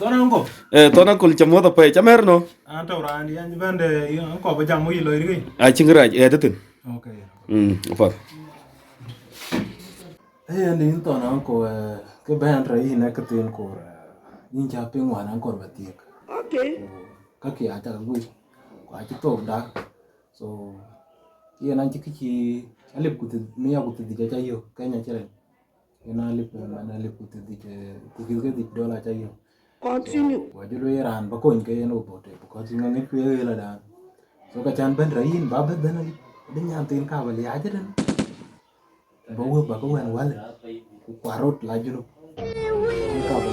Tonango. Tona kul chamo da pe chamerno. Anta urandi anji bande ko ba jamu yilo iri. Chingra editin. Okay. Apa. Andi tonango ke ban rai na katin ko. In cha ping wan ko ba tiek. Okay. Ka ki ata ngui. Ko achi to da. So ye nan chi alip kutu miya kutu di cha yo kanya chere. Ina alip kutu di ke di dola cha yo. Continue. Wajulu iran ba ko nke no bote because ngangi kwe la da. So ka chan ben rain ba ben ben de nyam tin ka wali aja den. Ba wo ba ko wan wal. Ku kwarot la julu. Ka ba.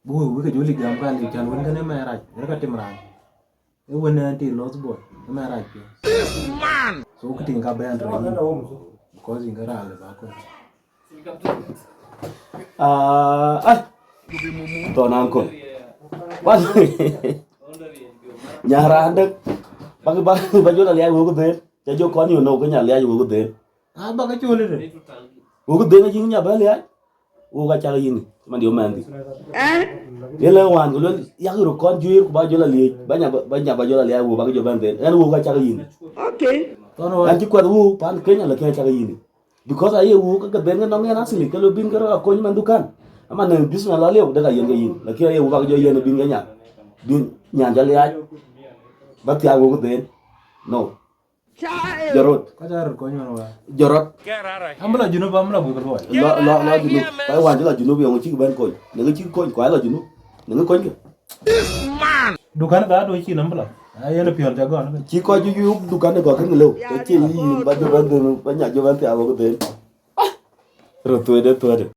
Bu ka juli gam ka li chan won ka ne ma raj. Ka timran. E wona ti los boy. Ma raj. Man. So ka tin ka ben rain. Because ingara le ba ko. Tona angkol. Pas. Nyara andek. Bagi la liya wo ko den. Ja jo kon yo no ko nya liya wo ko den. Ba ka chole de. Wo ko den ji nya ba liya. Wo ka cha yin. Man yo mandi. Yele wan ko ya ko kon juir ko ba jo la liya. Ba jo la liya wo ba jo ban den. En wo ka cha yin. Okay. Tono An ji kwa wo pan Kenya la ka cha yin. Because aye wo ka ben ga no ngena asili ka lo bin ka ko ni man dukan. Ama ne bisna la lew daga yen ga yin la ki aye wo ba jo yen bin ga nya. Bin nya ja liya. Ba ti awo ko den. No. Jorot. ka jar ko nyon wa. Jorot. Amla junu ba amla bu ko. La junu. Pai wan la junu bi on chi ben ko. Ne ga chi ko kwa la junu. Ne ga ko ke. Dukan da do chi nambla. Ay na pior jago na. Chi ko ju dukan ko kan lew. Ke chi li ba jo ban ba nya jo ban ti awo ko den. Ro to de.